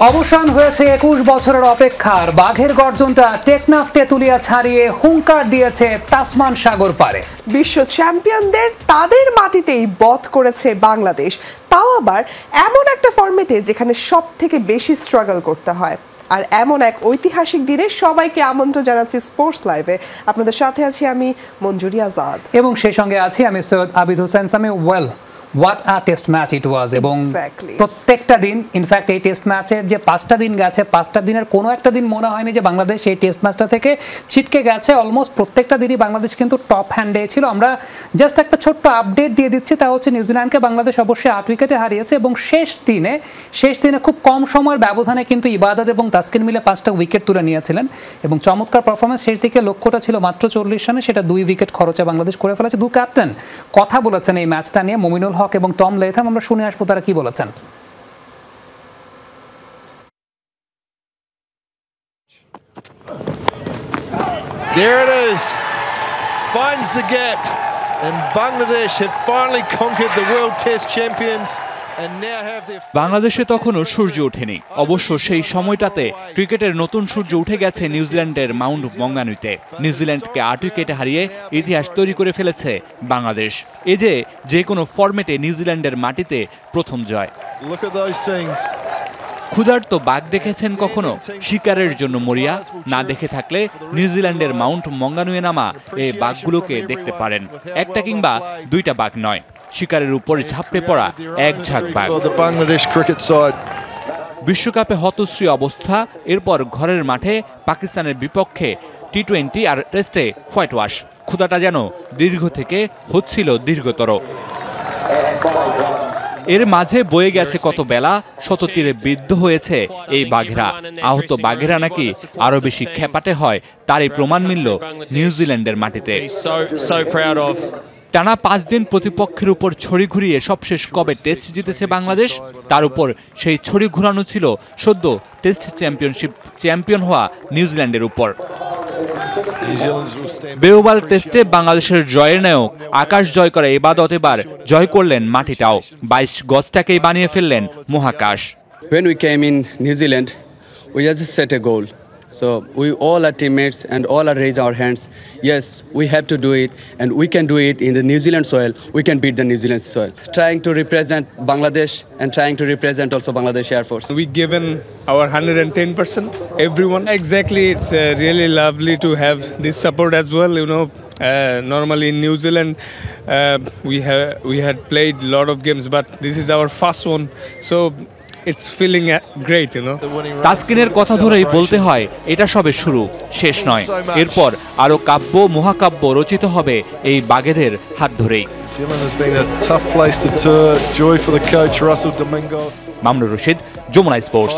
অবসান হয়েছে 21 বছরের অপেক্ষার। বাঘের গর্জনটা টেকনাফ তেতুলিয়া ছাড়িয়ে হুঙ্কার দিয়েছে তাসমান সাগর পারে। বিশ্ব চ্যাম্পিয়নদের তাদের মাটিতেই বধ করেছে বাংলাদেশ, তাও আবার এমন একটা ফরম্যাটে যেখানে সব থেকে বেশি স্ট্রাগল করতে হয়। আর এমন এক ঐতিহাসিক দিনে সবাইকে আমন্ত্রণ জানাচ্ছি স্পোর্টস লাইভে। আপনাদের সাথে আছি আমি মঞ্জুরি আজাদ এবং সেই সঙ্গে আছি আমি Syed Abid Hossain Sami. What a test match it was. এবং প্রত্যেকটা দিন, ইনফ্যাক্ট এই টেস্ট ম্যাচের যে 5টা দিন গেছে, 5টা দিনের কোনো একটা দিন মনে হয়নি যে বাংলাদেশ এই টেস্ট ম্যাচটা থেকে ছিটকে গেছে। অলমোস্ট প্রত্যেকটা দিনই বাংলাদেশ কিন্তু টপ হ্যান্ডে ছিল। আমরা জাস্ট একটা ছোট্ট আপডেট দিয়ে দিচ্ছি, তা হচ্ছে নিউজিল্যান্ডকে বাংলাদেশ অবশ্যই 8 উইকেটে হারিয়েছে এবং শেষ দিনে খুব কম সময়ের ব্যবধানে কিন্তু ইবাদত এবং তাসকিন মিলে 5টা উইকেট তুলে নিয়েছিলেন এবং চমৎকার পারফরমেন্স। শেষ দিকে লক্ষ্যটা ছিল মাত্র 40 রানে, সেটা 2 উইকেট খরচে বাংলাদেশ করে ফেলেছে। 2 ক্যাপ্টেন কথা বলেছেন এই ম্যাচটা নিয়ে, মমিনুল হক এবং টম লেথাম। আমরা শুনে আসবো তারা কি বলেছেন। There it is. Finds the gap. And Bangladesh have finally conquered the World Test champions. বাংলাদেশে তখনও সূর্য ওঠেনি। অবশ্য সেই সময়টাতে ক্রিকেটের নতুন সূর্য উঠে গেছে নিউজিল্যান্ডের মাউন্ট মঙ্গানুইতে। নিউজিল্যান্ডকে 8 উইকেটে হারিয়ে ইতিহাস তৈরি করে ফেলেছে বাংলাদেশ। এ যে কোনো ফরম্যাটে নিউজিল্যান্ডের মাটিতে প্রথম জয়। ক্ষুধার্ত বাঘ দেখেছেন কখনো? শিকারের জন্য মরিয়া না দেখে থাকলে নিউজিল্যান্ডের মাউন্ট মঙ্গানুয়ে নামা এই বাঘগুলোকে দেখতে পারেন। একটা কিংবা 2টা বাঘ নয়, শিকারের উপর ঝাঁপড়ে পড়া এক ঝাঁক বাঘ। বিশ্বকাপে হতশ্রী অবস্থা। এরপর ঘরের মাঠে পাকিস্তানের বিপক্ষে টি20 আর টেস্টে হোয়াইট ওয়াশ। ক্ষুধাটা যেন দীর্ঘ থেকে হচ্ছিল দীর্ঘতর। এর মাঝে বয়ে গেছে কত বেলা, শততীরে বিদ্ধ হয়েছে এই বাঘেরা। আহত বাঘেরা নাকি আরো বেশি খেপাটে হয়, তারই প্রমাণ মিলল নিউজিল্যান্ডের মাটিতে। টানা 5 দিন প্রতিপক্ষের উপর ছড়ি ঘুরিয়ে সবশেষ কবে টেস্ট জিতেছে বাংলাদেশ? তার উপর সেই ছড়ি ঘুরানো ছিল সদ্য টেস্ট চ্যাম্পিয়ন হওয়া নিউজিল্যান্ডের উপর। বেওবাল টেস্টে বাংলাদেশের জয়ের নায়ক আকাশ জয় করে ইবাদত এবার জয় করলেন মাটিটাও। 22 গজটাকেই বানিয়ে ফেললেন মহাকাশ। When we came in New Zealand, we just set a goal. So we all are teammates and all are raise our hands. Yes, we have to do it and we can do it in the New Zealand soil. We can beat the New Zealand soil. Trying to represent Bangladesh and trying to represent also Bangladesh Air Force. We given our 110%, everyone. Exactly, it's really lovely to have this support as well. You know, normally in New Zealand we had played a lot of games, but this is our first one. So it's feeling great, you know. তাসকিনের কথা ধরেই বলতে হয়, এটা সবে শুরু, শেষ নয়। এরপর আরো কাব্য মহাকাব্য রচিত হবে এই বাঘেদের হাত ধরেই। মামুনুর রশিদ, যমুনা স্পোর্টস।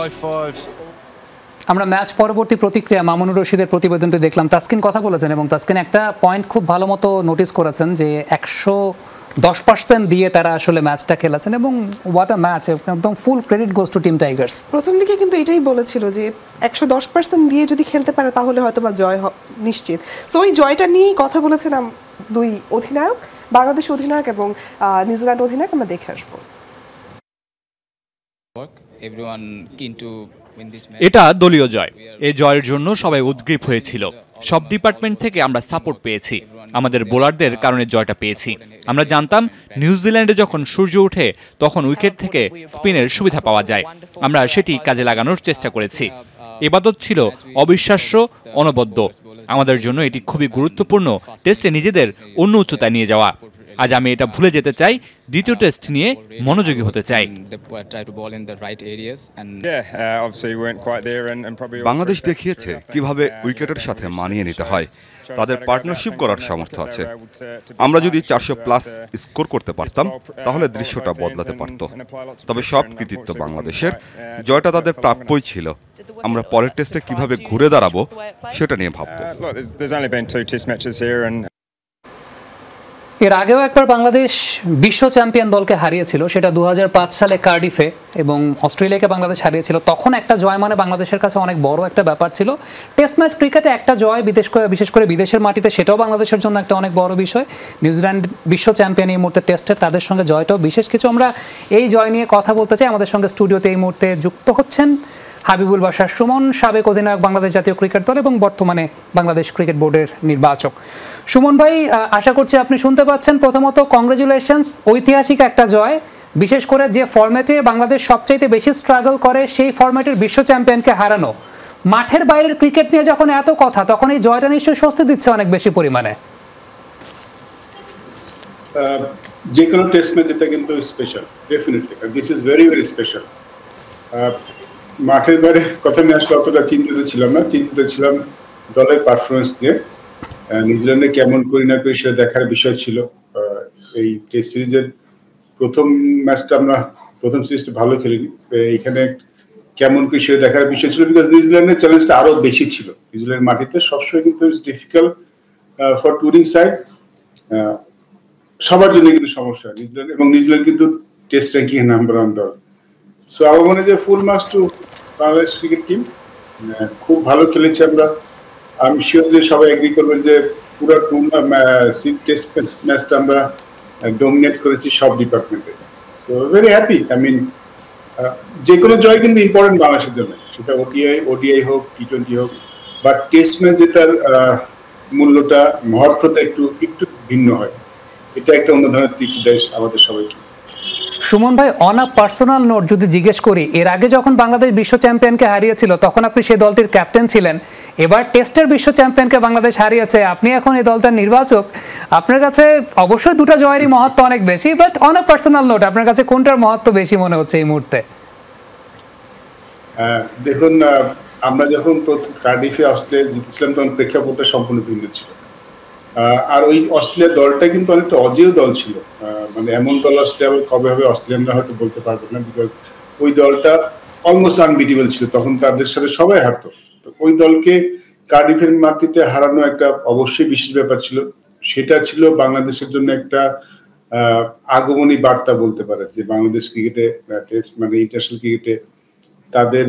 আমরা ম্যাচ পরবর্তী প্রতিক্রিয়া মামুনুর রশিদের প্রতিবেদনটি দেখলাম। তাসকিন কথা বলেছেন এবং তাসকিন একটা পয়েন্ট খুব ভালো মতো নোটিস করেছেন যে 110% দিয়ে তারা আসলে ম্যাচটা খেলেছেন এবং হোয়াট আ ম্যাচ। একদম full credit goes to team Tigers. প্রথম দিকে কিন্তু এটাই বলেছিল যে 110% দিয়ে যদি খেলতে পারে তাহলে হয়তো বা জয় নিশ্চিত। সো ওই জয়টা নিয়েই কথা বলেছেন 2 অধিনায়ক, বাংলাদেশ অধিনায়ক এবং নিউজিল্যান্ড অধিনায়ক। আমরা দেখে আসবো। এটা দলীয় জয়। এই জয়ের জন্য সবাই উদ্গ্রীব হয়েছিল। সব ডিপার্টমেন্ট থেকে আমরা সাপোর্ট পেয়েছি। আমাদের বোলারদের কারণে জয়টা পেয়েছি। আমরা জানতাম নিউজিল্যান্ডে যখন সূর্য ওঠে তখন উইকেট থেকে স্পিনের সুবিধা পাওয়া যায়। আমরা সেটি কাজে লাগানোর চেষ্টা করেছি। ইবাদত ছিল অবিশ্বাস্য, অনবদ্য। আমাদের জন্য এটি খুবই গুরুত্বপূর্ণ, টেস্টে নিজেদের অন্য উচ্চতায় নিয়ে যাওয়া। আজ আমি এটা ভুলে যেতে চাই, দ্বিতীয় টেস্ট নিয়ে মনোযোগী হতে চাই। বাংলাদেশ দেখিয়েছে কিভাবে উইকেটের সাথে মানিয়ে নিতে হয়। তাদের পার্টনারশিপ করার সামর্থ্য আছে। আমরা যদি 400+ স্কোর করতে পারতাম তাহলে দৃশ্যটা বদলাতে পারত। তবে সব কৃতিত্ব বাংলাদেশের, জয়টা তাদের প্রাপ্যই ছিল। আমরা পরের টেস্টে কিভাবে ঘুরে দাঁড়াবো সেটা নিয়ে ভাববো। এর আগেও একবার বাংলাদেশ বিশ্ব চ্যাম্পিয়ন দলকে হারিয়েছিল, সেটা 2005 সালে কার্ডিফে, এবং অস্ট্রেলিয়াকে বাংলাদেশ হারিয়েছিল। তখন একটা জয় মানে বাংলাদেশের কাছে অনেক বড় একটা ব্যাপার ছিল। টেস্ট ম্যাচ ক্রিকেটে একটা জয়, বিশেষ করে বিদেশের মাটিতে, সেটাও বাংলাদেশের জন্য একটা অনেক বড় বিষয়। নিউজিল্যান্ড বিশ্ব চ্যাম্পিয়ন এই মুহূর্তে টেস্টের, তাদের সঙ্গে জয়টাও বিশেষ কিছু। আমরা এই জয় নিয়ে কথা বলতে চাই। আমাদের সঙ্গে স্টুডিওতে এই মুহূর্তে যুক্ত হচ্ছেন হাবিবুল বাশার সুমন, সাবেক অধিনায়ক বাংলাদেশ জাতীয় ক্রিকেট দল এবং বর্তমানে বাংলাদেশ ক্রিকেট বোর্ডের নির্বাচক। সুমন ভাই, আশা করছি আপনি শুনতে পাচ্ছেন। প্রথমত কংগ্রেচুলেশনস, ঐতিহাসিক একটা জয়, বিশেষ করে যে ফরম্যাটে বাংলাদেশ সবচাইতে বেশি স্ট্রাগল করে সেই ফরম্যাটের বিশ্ব চ্যাম্পিয়নকে হারানো। মাঠের বাইরের ক্রিকেট নিয়ে যখন এত কথা, তখন এই জয়টা নিশ্চয়ই স্বস্তি দিচ্ছে অনেক বেশি পরিমাণে। যে কোনো টেস্ট ম্যাচ এটা কিন্তু special, definitely this is very very special. মাঠের বাইরে কথা নিয়ে আসলে অতটা চিন্তিত ছিলাম না, চিন্তিত ছিলাম দলের পারফরমেন্স নিয়ে। নিউজিল্যান্ডে কেমন করি না করি সেটা দেখার বিষয় ছিল। এই টেস্ট সিরিজের প্রথম ম্যাচটা আমরা প্রথম সিরিজটা ভালো খেলিনি, এখানে কেমন করি সেটা দেখার বিষয় ছিল, বিকজ নিউজিল্যান্ডের চ্যালেঞ্জটা আরো বেশি ছিল। নিউজিল্যান্ড মাটিতে সবসময় কিন্তু it's difficult for touring side, সবার জন্য কিন্তু সমস্যা নিউজিল্যান্ড, এবং নিউজিল্যান্ড কিন্তু টেস্ট র্যাঙ্কিং এর নাম্বার 1 দল। সো আমার মনে হয় যে full marks to Bangladesh cricket team, খুব ভালো খেলেছে আমরা। আমি শিওর যে সবাই এগ্রি করবেন যে পুরো টেস্ট ম্যাচটা আমরা ডমিনেট করেছি সব ডিপার্টমেন্টে। So very happy. I mean যে কোনো জয় কিন্তু ইম্পর্টেন্ট বাংলাদেশের জন্য, সেটা ওডিআই হোক, টি20 হোক, বাট টেস্ট ম্যাচ যে তার মূল্যটা মহত্বটা একটু ভিন্ন হয়। এটা একটা অন্য ধরনের তৃপ্তি দেয় আমাদের সবাইকে। সুমন ভাই, অন আ পার্সোনাল নোট যদি জিজ্ঞেস করি, এর আগে যখন বাংলাদেশ বিশ্ব চ্যাম্পিয়নকে হারিয়েছিল তখন আপনি সেই দলটির ক্যাপ্টেন ছিলেন, এবার টেস্টের বিশ্ব চ্যাম্পিয়নকে বাংলাদেশ হারিয়েছে, আপনি এখন এই দলটার নির্বাচক। আপনার কাছে অবশ্যই দুটো জয়েরই মহত্ব অনেক বেশি, but on a personal note আপনার কাছে কোনটার মহত্ব বেশি মনে হচ্ছে এই মুহূর্তে? দেখুন, আমরা যখন কার্ডিফে অস্ট্রেলিয়া জিতেছিলাম তখন প্রেক্ষাপটটা সম্পূর্ণ ভিন্ন ছিল। আর ওই অস্ট্রেলিয়া দলটা কিন্তু অনেকটা অজেয় দল ছিল, মানে এমন দল অস্ট্রেলিয়া কবে হবে অস্ট্রেলিয়ানরা হয়তো বলতে পারবে না, বিকজ ওই দলটা অলমোস্ট আনবিটেবল ছিল, তখন তাদের সাথে সবাই হারতো। তো ওই দলকে কার্ডিফের মাটিতে হারানো একটা অবশ্যই বিশেষ ব্যাপার ছিল। সেটা ছিল বাংলাদেশের জন্য একটা আগমনী বার্তা বলতে পারে, যে বাংলাদেশ ক্রিকেটে মানে ইন্টারন্যাশনাল ক্রিকেটে তাদের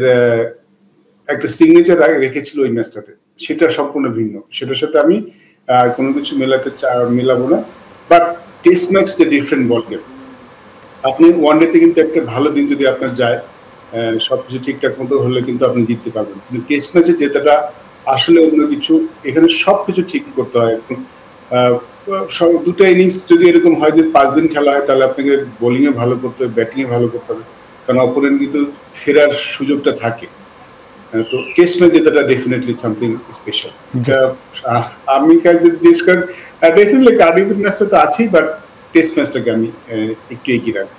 একটা সিগনেচার রেখেছিল ওই ম্যাচটাতে। সেটা সম্পূর্ণ ভিন্ন, সেটার সাথে আমি কোনো কিছু মেলাবো না। But test match is a different ball game. আপনি ওয়ানডেতে কিন্তু একটা ভালো দিন যদি আপনার যায়, সবকিছু ঠিকঠাক মতো হলে কিন্তু আপনি জিততে পারবেন, কিন্তু টেস্ট ম্যাচে জেতাটা আসলে অন্য কিছু। এখানে সবকিছু ঠিক করতে হয়। দুটো ইনিংস যদি এরকম হয় যে 5 দিন খেলা হয়, তাহলে আপনাকে বোলিংয়ে ভালো করতে হবে, ব্যাটিংয়ে ভালো করতে হবে, কারণ অপোনেন্ট কিন্তু ফেরার সুযোগটা থাকে। তো টেস্ট ম্যাচ জেতাটা ডেফিনেটলি সামথিং স্পেশাল। আমি কাজে জিজ্ঞেস করেন, ডেফিনেটলি কার্ডিফের ম্যাচটা তো আছেই, বাট টেস্ট ম্যাচটাকে আমি একটু এগিয়ে রাখবো।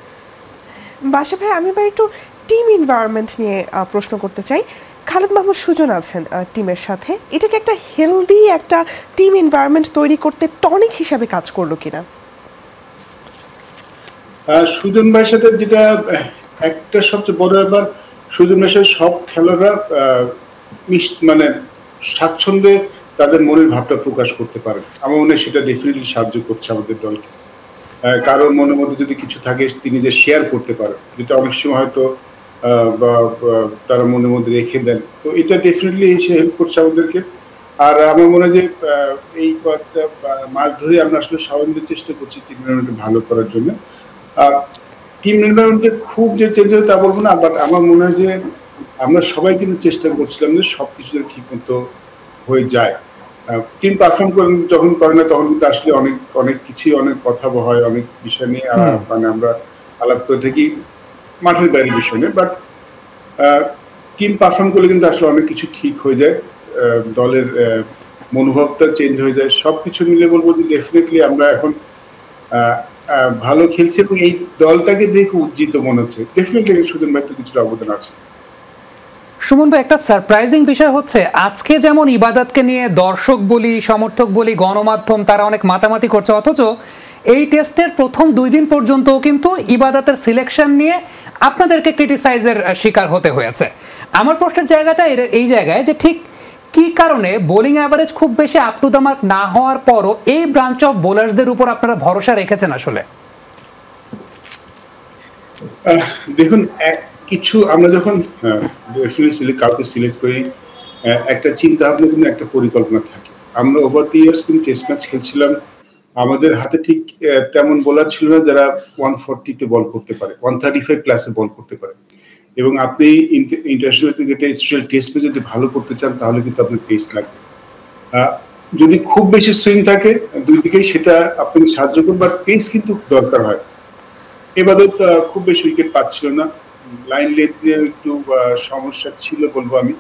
বাসা ভাই, আমি এবার একটু টিম এনভায়রনমেন্ট নিয়ে প্রশ্ন করতে চাই। খালেদ মাহমুদ সুজন আছেন টিমের সাথে, এটাকে একটা হেলদি একটা টিম এনভায়রনমেন্ট তৈরি করতে টনিক হিসাবে কাজ করলো কিনা? সুজন ভাইয়ের সাথে যেটা একটা সবচেয়ে বড় ব্যাপার, সুজন ভাইয়ের সাথে সব খেলোয়াড়রা মানে স্বাচ্ছন্দ্যে তাদের মনের ভাবটা প্রকাশ করতে পারে। আমার মনে হয় সেটা ডেফিনেটলি সাহায্য করছে আমাদের দলকে। কারোর মনের মধ্যে যদি কিছু থাকে তিনি যে শেয়ার করতে পারে, যেটা অনেক সময় হয়তো তারা মনের মধ্যে রেখে দেন, তো এটা ডেফিনেটলি এসে হেল্প করছে আমাদেরকে। আর আমার মনে হয় যে এই কয়েকটা মাস ধরে আমরা আসলে সবাই মিলে চেষ্টা করছি টিম এনভায়রনমেন্ট ভালো করার জন্য। টিম এনভায়রনমেন্টে খুব যে চেঞ্জ হয় তা বলবো না, বাট আমার মনে হয় যে আমরা সবাই কিন্তু চেষ্টা করছিলাম যে সবকিছু ঠিক মতো হয়ে যায়। টিম পারফর্ম যখন করে না তখন কিন্তু আসলে অনেক কিছুই, অনেক কথা হয়, অনেক বিষয় নিয়ে মানে আমরা আলাপ করে থাকি মাঠের বাইরের বিষয় নিয়ে, বাট টিম পারফর্ম করলে কিন্তু আসলে অনেক কিছু ঠিক হয়ে যায়, দলের মনোভাবটা চেঞ্জ হয়ে যায়। সবকিছু মিলে বলবো যে ডেফিনেটলি আমরা এখন ভালো খেলছি এবং এই দলটাকে দেখে উজ্জীবিত মনে হচ্ছে। ডেফিনেটলি সুজন ভাই তো কিছুটা অবদান আছে। সুমন ভাই, একটা সারপ্রাইজিং বিষয় হচ্ছে আজকে যেমন ইবাদতকে নিয়ে দর্শক বলি, সমর্থক বলি, গণমাধ্যম তারা অনেক মাতামাতি করছে, অথচ এই টেস্টের প্রথম 2 দিন পর্যন্ত কিন্তু ইবাদতের সিলেকশন নিয়ে আপনাদেরকে ক্রিটিসাইজের শিকার হতে হয়েছে। আমার প্রশ্নের জায়গাটা এই জায়গায় যে ঠিক কি কারণে বোলিং অ্যাভারেজ খুব বেশি আপ টু দ্য মার্ক না হওয়ার পরও এই ব্রাঞ্চ অফ বোলারসদের উপর আপনারা ভরসা রেখেছেন আসলে? দেখুন, কিছু আমরা যখন কাউকে সিলেক্ট করি, একটা চিন্তা ভাবনা কিন্তু একটা পরিকল্পনা থাকে। আমরা ওভার দি ইয়ার্স কিন্তু টেস্ট ম্যাচ খেলছিলাম, আমাদের হাতে ঠিক তেমন বোলার ছিল না যারা 140-তে বল করতে পারে, 135 প্লাসে বল করতে পারে। এবং আপনি ইন্টারন্যাশনাল ক্রিকেটে স্পেশাল টেস্টে যদি ভালো করতে চান তাহলে কিন্তু আপনার পেস লাগবে। যদি খুব বেশি সুইং থাকে দুই দিকেই সেটা আপনাকে সাহায্য করবে, বাট পেস কিন্তু দরকার হয়। এবাদত খুব বেশি উইকেট পাচ্ছিল না, লাইন লেন্থ নিয়ে একটু সমস্যা ছিল বলবো আমি,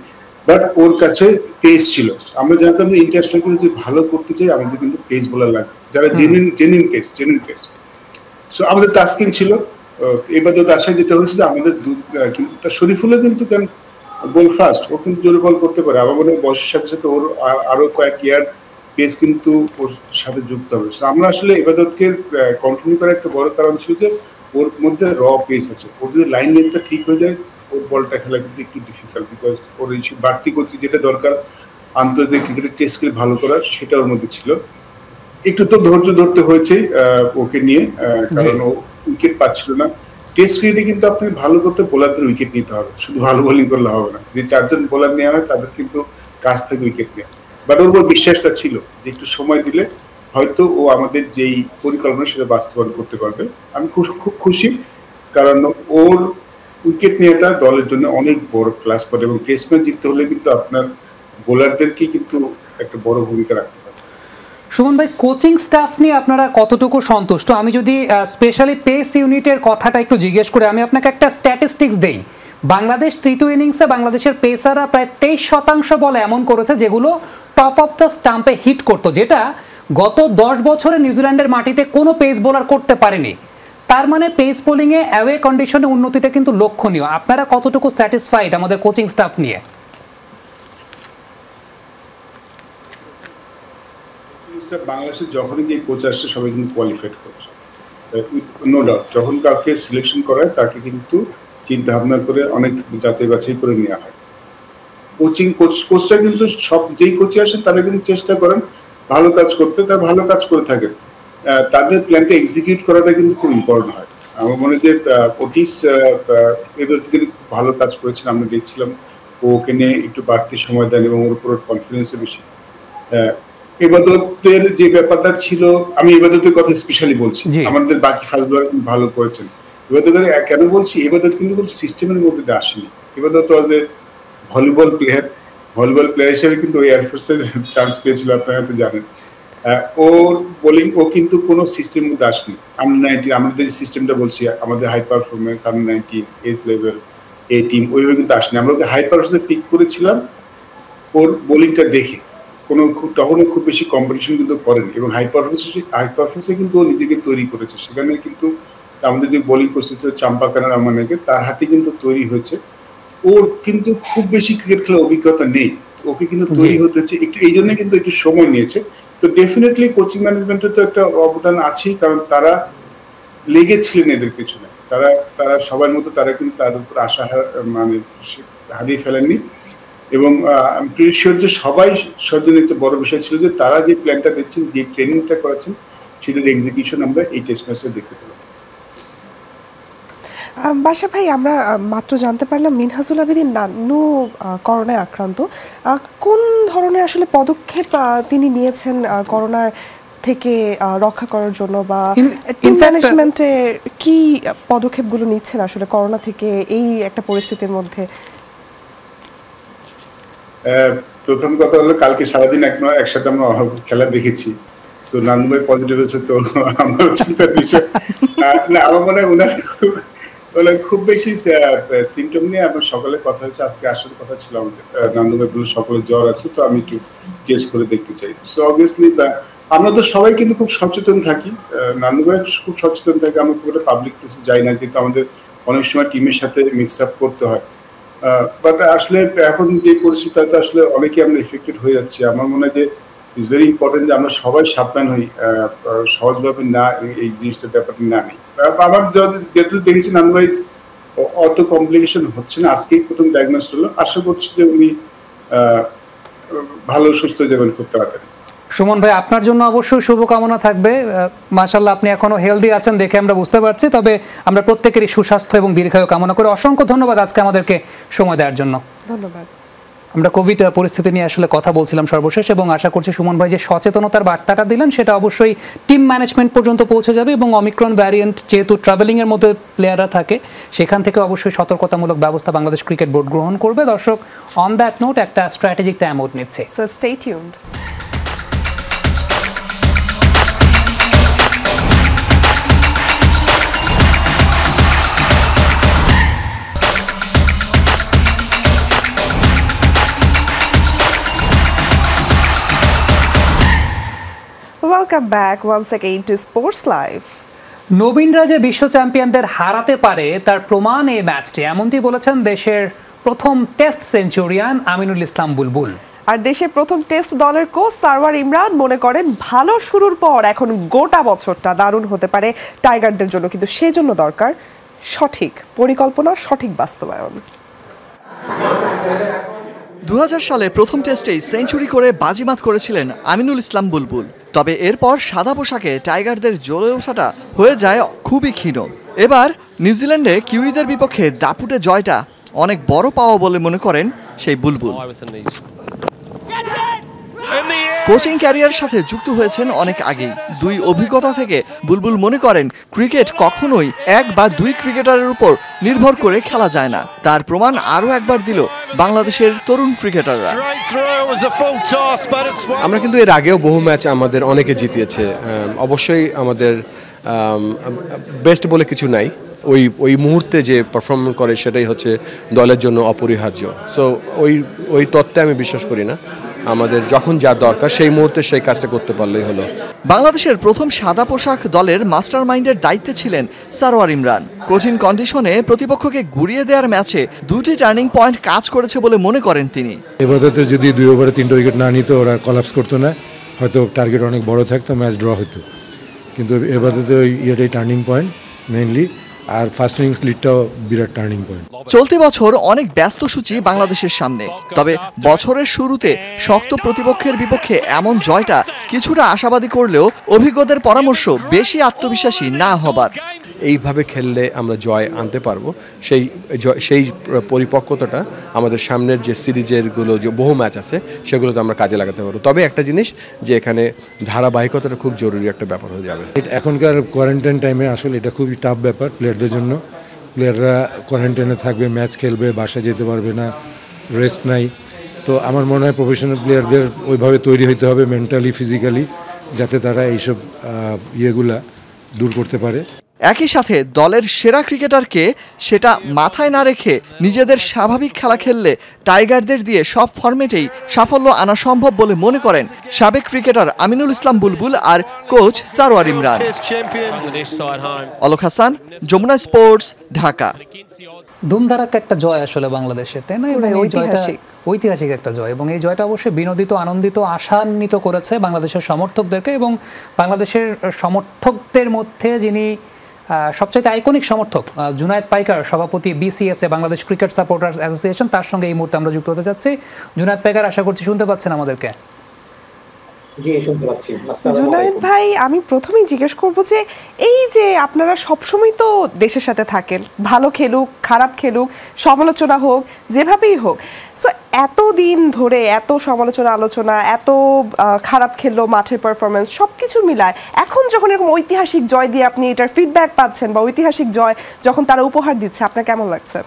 বাট ওর কাছে পেস ছিল। আমরা জানতাম যে ইন্টারন্যাশনাল যদি ভালো করতে চাই আমাদের কিন্তু পেস বোলার লাগবে, যারা জেনুইন পেস। সো আমাদের তাসকিন ছিল, এবাদত আশায় যেটা হয়েছে যে আমাদের কিন্তু তার শরীফুলও কিন্তু কেন বল ফাস্ট, ও কিন্তু জোরে বল করতে পারে। আমার মনে হয় বয়সের সাথে সাথে ওর আরো কয়েক ইয়ার পেস কিন্তু ওর সাথে যুক্ত হবে। আমরা আসলে এবাদতকে কন্টিনিউ করার একটা বড় কারণ ছিল যে ওর মধ্যে র পেস আছে। ওর যদি লাইন লেন্থটা ঠিক হয়ে যায় ওর বলটা খেলা কিন্তু একটু ডিফিকাল্ট, বিকজ ওর এই বাড়তি গতি যেটা দরকার আন্তর্জাতিক ক্রিকেটে টেস্ট খেলে ভালো করার সেটা ওর মধ্যে ছিল। একটু তো ধৈর্য ধরতে হয়েছে ওকে নিয়ে, কারণ ও উইকেট পাচ্ছিল না। টেস্ট ক্রিকেটে কিন্তু আপনি ভালো করতে বোলারদের উইকেট নিতে হবে, শুধু ভালো বোলিং করলে হবে না। যে 4 জন বোলার নেওয়া হয় তাদের কিন্তু কাছ থেকে উইকেট নেয়, বাট ওর উপর বিশ্বাসটা ছিল যে একটু সময় দিলে হয়তো ও আমাদের যেই পরিকল্পনা সেটা বাস্তবায়ন করতে পারবে। আমি খুব খুশি, কারণ ওর উইকেট নেওয়াটা দলের জন্য অনেক বড় প্লাস পয়েন্ট, এবং টেস্ট ম্যাচ জিততে হলে কিন্তু আপনার বোলারদেরকে কিন্তু একটা বড় ভূমিকা রাখতে হবে। সুমন ভাই, কোচিং স্টাফ নিয়ে আপনারা কতটুকু সন্তুষ্ট? আমি যদি স্পেশালি পেস ইউনিটের কথাটা একটু জিজ্ঞেস করে আমি আপনাকে একটা স্ট্যাটিস্টিক্স দেই। বাংলাদেশ তৃতীয় ইনিংসে বাংলাদেশের পেসাররা প্রায় 23% বল এমন করেছে যেগুলো টপ অফ দ্য স্টাম্পে হিট করতো, যেটা গত 10 বছরে নিউজিল্যান্ডের মাটিতে কোনো পেস বোলার করতে পারেনি। তার মানে পেস বোলিংয়ে অ্যাওয়ে কন্ডিশনে উন্নতিটা কিন্তু লক্ষণীয়। আপনারা কতটুকু স্যাটিসফাইড আমাদের কোচিং স্টাফ নিয়ে? বাংলাদেশে যখনই যে কোচ আসছে সবাই কিন্তু কোয়ালিফাইড করছে, নো ডাউট। যখন কাউকে সিলেকশন করায় তাকে কিন্তু চিন্তা ভাবনা করে অনেক যাচাই বাছাই করে নেওয়া হয়। কোচরা কিন্তু সব যেই কোচে আসেন তারা কিন্তু চেষ্টা করেন ভালো কাজ করতে, তারা ভালো কাজ করে থাকেন। তাদের প্ল্যানটা এক্সিকিউট করাটা কিন্তু খুব ইম্পর্টেন্ট হয়। আমার মনে হয় যে ওটিস এদের থেকে খুব ভালো কাজ করেছেন, আমরা দেখছিলাম ওকে নিয়ে একটু বাড়তি সময় দেন এবং ওর উপর কনফিডেন্সও বেশি। এবাদতের যে ব্যাপারটা ছিল, আমি এবাদতের কথা স্পেশালি বলছি, আমাদের বাকি ফাস্ট বোলার কিন্তু ভালো করেছেন। এবাদত কেন বলছি, এবাদত কিন্তু কোনো সিস্টেমের মধ্যে দিয়ে আসেনি। এবাদত ওয়াজ এ ভলিবল প্লেয়ার হিসেবে কিন্তু ওই এয়ারফোর্সে চান্স পেয়েছিল, আপনারা হয়তো জানেন। ওর বোলিং ও কিন্তু কোনো সিস্টেমের মধ্যে আসেনি। আন্ডার-19 আমাদের যে সিস্টেমটা বলছি, আমাদের high performance under-19 age level এ টিম, ওইভাবে কিন্তু আসেনি। আমরা ওকে হাই পারফরমেন্সে পিক করেছিলাম ওর বোলিংটা দেখে। তখনও খুব বেশি কম্পিটিশন কিন্তু করেনি, এবং হাই পারফরমেন্সে কিন্তু ও নিজেকে তৈরি করেছে। সেখানে কিন্তু আমাদের যে বোলিং কোচ ছিল চাম্পাকানার আমাকে, তার হাতে কিন্তু তৈরি হয়েছে। ওর কিন্তু খুব বেশি ক্রিকেট খেলার অভিজ্ঞতা নেই, ওকে কিন্তু তৈরি হতে হচ্ছে একটু, এই জন্য কিন্তু একটু সময় নিয়েছে। তো ডেফিনেটলি কোচিং ম্যানেজমেন্টের তো একটা অবদান আছেই, কারণ তারা লেগেছিলেন এদের পেছনে। তারা সবার মতো তারা কিন্তু তার উপর আশা মানে হারিয়ে ফেলেননি, এবং আমি প্রিটি শিওর যে সবাই জন্য একটা বড় বিষয় ছিল যে তারা যে প্ল্যানটা দিচ্ছেন, যে ট্রেনিংটা করাচ্ছেন, সেটার এক্সিকিউশন আমরা এই টেস্ট ম্যাচে দেখতে পেলাম। বাশা ভাই, আমরা মাত্র জানতে পারলাম মিনহাজুল আবেদীন নান্নু করোনায় আক্রান্ত। কোন ধরনের আসলে পদক্ষেপ তিনি নিয়েছেন করোনার থেকে রক্ষা করার জন্য, বা টিম ম্যানেজমেন্টে কি পদক্ষেপগুলো নিচ্ছেন আসলে করোনা থেকে এই একটা পরিস্থিতির মধ্যে? প্রথম কথা হলো, কালকে সারাদিন একসাথে আমরা খেলা দেখেছি। সো নান্নু ভাই পজিটিভ হয়েছে, তো আমার চিন্তার বিষয় না। আমার মনে হয় ওনার খুব বেশি সিমটম নিয়ে আমার সকালে কথা হয়েছে, আজকে আসার কথা ছিল আমাদের। নান্নু ভাই বলল সকালে জ্বর আছে, তো আমি একটু টেস্ট করে দেখতে চাই। সো অবভিয়াসলি আমরা তো সবাই কিন্তু খুব সচেতন থাকি, নান্নু ভাই খুব সচেতন থাকে। আমরা খুব একটা পাবলিক প্লেসে যাই না, কিন্তু আমাদের অনেক সময় টিমের সাথে মিক্স আপ করতে হয়। বাট আসলে এখন যে পরিস্থিতি, তাতে আসলে অনেকে আমরা এফেক্টেড হয়ে যাচ্ছি। আমার মনে হয় যে ইটস ভেরি ইম্পর্টেন্ট যে আমরা সবাই সাবধান হই, সহজভাবে না এই জিনিসটার ব্যাপারটা না নেই। আমার যেহেতু দেখেছি নান্নু ভাই অত কমপ্লিকেশন হচ্ছে না, আজকেই প্রথম ডায়াগনোস হলো। আশা করছি যে উনি ভালো সুস্থ যাবেন খুব তাড়াতাড়ি। সুমন ভাই, আপনার জন্য অবশ্যই শুভকামনা থাকবে। মাশাআল্লাহ, আপনি এখনো হেলদি আছেন দেখে আমরা বুঝতে পারছি। তবে আমরা প্রত্যেকেরই সুস্বাস্থ্য এবং দীর্ঘায়ু কামনা করি। অসংখ্য ধন্যবাদ আজকে আমাদেরকে সময় দেওয়ার জন্য। ধন্যবাদ। আমরা কোভিড পরিস্থিতি নিয়ে আসলে কথা বলছিলাম সর্বশেষ, এবং আশা করছি সুমন ভাই যে সচেতনতার বার্তাটা দিলেন সেটা অবশ্যই টিম ম্যানেজমেন্ট পর্যন্ত পৌঁছে যাবে, এবং অমিক্রন ভ্যারিয়েন্ট যেহেতু ট্রাভেলিংয়ের মধ্যে প্লেয়াররা থাকে সেখান থেকে অবশ্যই সতর্কতামূলক ব্যবস্থা বাংলাদেশ ক্রিকেট বোর্ড গ্রহণ করবে। দর্শক, অন দ্যাট নোট একটা স্ট্র্যাটেজিক টাইম আউট নিচ্ছে। So stay tuned. Welcome back once again to Sports Live. নবীনরা যে বিশ্ব চ্যাম্পিয়নদের হারাতে পারে তার প্রমাণ এই ম্যাচটি, এমনটি বলেছেন দেশের প্রথম টেস্ট সেঞ্চুরিয়ান আমিনুল ইসলাম বুলবুল। আর দেশের প্রথম টেস্ট দলের কোচ সারওয়ার ইমরান মনে করেন ভালো শুরুর পর এখন গোটা বছরটা দারুণ হতে পারে টাইগারদের জন্য, কিন্তু সেজন্য দরকার সঠিক পরিকল্পনা, সঠিক বাস্তবায়ন। 2000 সালে প্রথম টেস্টেই সেঞ্চুরি করে বাজিমাত করেছিলেন আমিনুল ইসলাম বুলবুল। তবে এরপর সাদা পোশাকে টাইগারদের জ্বলে ওঠাটা হয়ে যায় খুবই ক্ষীণ। এবার নিউজিল্যান্ডে কিউইদের বিপক্ষে দাপুটে জয়টা অনেক বড় পাওয়া বলে মনে করেন সেই বুলবুল। কোচিং ক্যারিয়ারের সাথে যুক্ত হয়েছেন অনেক আগেই। দুই অভিজ্ঞতা থেকে বুলবুল মনে করেন ক্রিকেট কখনোই এক বা দুই ক্রিকেটারের উপর নির্ভর করে খেলা যায় না। তার প্রমাণ আরও একবার দিল বাংলাদেশের তরুণ ক্রিকেটাররা। আমরা কিন্তু এর আগেও বহু ম্যাচ আমাদের অনেকে জিতিয়েছে। অবশ্যই আমাদের বেস্ট বলে কিছু নাই, ওই মুহূর্তে যে পারফর্ম করে সেটাই হচ্ছে দলের জন্য অপরিহার্য। সো ওই তত্ত্বে আমি বিশ্বাস করি না। আমাদের যখন যা দরকার সেই মুহূর্তে সেই কাজটা করতে পারলেই হলো। বাংলাদেশের প্রথম সাদা পোশাক দলের মাস্টার মাইন্ডের দায়িত্বে ছিলেন সারওয়ার ইমরান। কঠিন কন্ডিশনে প্রতিপক্ষকে ঘুরিয়ে দেওয়ার ম্যাচে দুটি টার্নিং পয়েন্ট কাজ করেছে বলে মনে করেন তিনি। এবারে যদি 2 ওভারে 3টা উইকেট না নিত, ওরা কলাপস করতো না, হয়তো টার্গেট অনেক বড় থাকতো, ম্যাচ ড্র হতো। কিন্তু এবারে তো এটাই টার্নিং পয়েন্ট মেইনলি, আর ফার্স্ট ইনিংস লিডটাও বিরাট টার্নিং পয়েন্ট। চলতি বছর অনেক ব্যস্ত সূচি বাংলাদেশের সামনে, তবে বছরের শুরুতে শক্ত প্রতিপক্ষের বিপক্ষে এমন জয়টা কিছুটা আশাবাদী করলেও অভিজ্ঞদের পরামর্শ বেশি আত্মবিশ্বাসী না হবার। এইভাবে খেললে আমরা জয় আনতে পারবো, সেই পরিপক্কতাটা আমাদের সামনের যে সিরিজেরগুলো যে বহু ম্যাচ আছে সেগুলোতে আমরা কাজে লাগাতে পারবো। তবে একটা জিনিস যে এখানে ধারাবাহিকতাটা খুব জরুরি একটা ব্যাপার হয়ে যাবে। এখনকার কোয়ারেন্টাইন টাইমে আসলে এটা খুবই টাফ ব্যাপার প্লেয়ারদের জন্য। প্লেয়াররা কোয়ারেন্টাইনে থাকবে, ম্যাচ খেলবে, বাসায় যেতে পারবে না, রেস্ট নাই। তো আমার মনে হয় প্রফেশনাল প্লেয়ারদের ওইভাবে তৈরি হতে হবে মেন্টালি, ফিজিক্যালি, যাতে তারা এইসব ইয়েগুলা দূর করতে পারে। একই সাথে দলের সেরা ক্রিকেটারকে সেটা মাথায় না রেখে নিজেদের স্বাভাবিক খেলা খেললে টাইগারদের দিয়ে সব ফরম্যাটেই সাফল্য আনা সম্ভব বলে মনে করেন সাবেক ক্রিকেটার আমিনুল ইসলাম বুলবুল আর কোচ সারওয়ার ইমরান। অলোক হাসান, যমুনা স্পোর্টস, ঢাকা। ধুমধারাক্কা একটা জয় আসলে বাংলাদেশের, তাই না? ঐতিহাসিক একটা জয়, এবং এই জয়টা অবশ্যই বিনোদিত, আনন্দিত, আশান্বিত করেছে বাংলাদেশের সমর্থকদেরকে। এবং বাংলাদেশের সমর্থকদের মধ্যে যিনি সবচেয়ে আইকনিক সমর্থক, জুনায়েদ পাইকার, সভাপতি বিসিএসএ, বাংলাদেশ ক্রিকেট সাপোর্টার্স অ্যাসোসিয়েশন, তার সঙ্গে এই মুহূর্তে আমরা যুক্ত হতে যাচ্ছি। জুনায়েদ পাইকার, আশা করছি শুনতে পাচ্ছেন আমাদেরকে। জুনায়েদ ভাই, আমি প্রথমেই জিজ্ঞেস করব যে এই যে আপনারা সবসময় তো দেশের সাথে থাকেন, ভালো খেলুক খারাপ খেলুক, সমালোচনা হোক যেভাবেই হোক, সো এতদিন ধরে এত সমালোচনা, আলোচনা, এত খারাপ খেললো, মাঠের পারফরমেন্স, সব কিছু মিলায় এখন যখন এরকম ঐতিহাসিক জয় দিয়ে আপনি এটার ফিডব্যাক পাচ্ছেন বা ঐতিহাসিক জয় যখন তারা উপহার দিচ্ছে, আপনার কেমন লাগছে?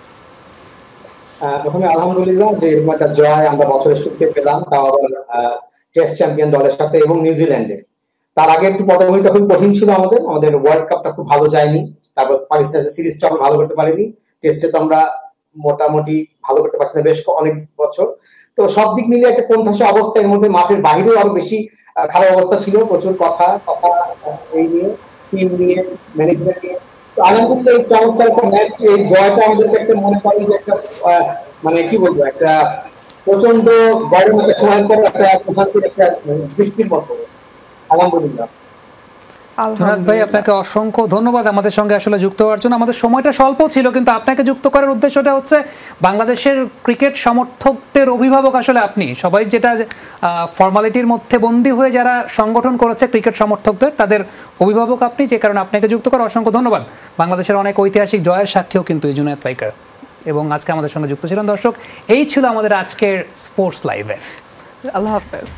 প্রথমে আলহামদুলিল্লাহ যে এরকম একটা জয় আমরা বছরের শুরুতে পেলাম, তাও আবার টেস্ট চ্যাম্পিয়ন দলের সাথে এবং নিউজিল্যান্ডে। তার আগে একটু পটভূমি তখন কঠিন ছিল আমাদের ওয়ার্ল্ড কাপটা খুব ভালো যায়নি, তারপর পাকিস্তানের সিরিজটা আমরা ভালো করতে পারিনি, টেস্টে তো আমরা মোটামুটি ভালো করতে পারছি না বেশ অনেক বছর। তো সব দিক মিলিয়ে একটা কোণঠাসা অবস্থা, এর মধ্যে মাঠের বাইরেও আরো বেশি খারাপ অবস্থা ছিল, প্রচুর কথা এই নিয়ে, টিম নিয়ে, ম্যানেজমেন্ট নিয়ে। আলহামদুলিল্লাহ এই চমৎকার একটা ম্যাচ, এই জয়টা আমাদেরকে একটা মনে করে যে একটা মানে কি বলবো, একটা প্রচন্ড গরম একটা সময় পর একটা প্রশান্তির একটা বৃষ্টির মতো। আলহামদুলিল্লাহ। জুনায়েদ ভাই, আপনাকে অসংখ্য ধন্যবাদ আমাদের সঙ্গে আসলে যুক্ত হওয়ার জন্য। আমাদের সময়টা স্বল্প ছিল, কিন্তু আপনাকে যুক্ত করার উদ্দেশ্যটা হচ্ছে বাংলাদেশের ক্রিকেট সমর্থকদের অভিভাবক আসলে আপনি। সবাই যেটা ফর্মালিটির মধ্যে বন্দী হয়ে যারা সংগঠন করেছে ক্রিকেট সমর্থকদের, তাদের অভিভাবক আপনি, যে কারণে আপনাকে যুক্ত করার অসংখ্য ধন্যবাদ। বাংলাদেশের অনেক ঐতিহাসিক জয়ের সাক্ষীও কিন্তু এই জুনায়েদ পাইকার। এবং আজকে আমাদের সঙ্গে যুক্ত ছিলেন। দর্শক, এই ছিল আমাদের আজকের স্পোর্টস লাইভে। আল্লাহ হাফেজ।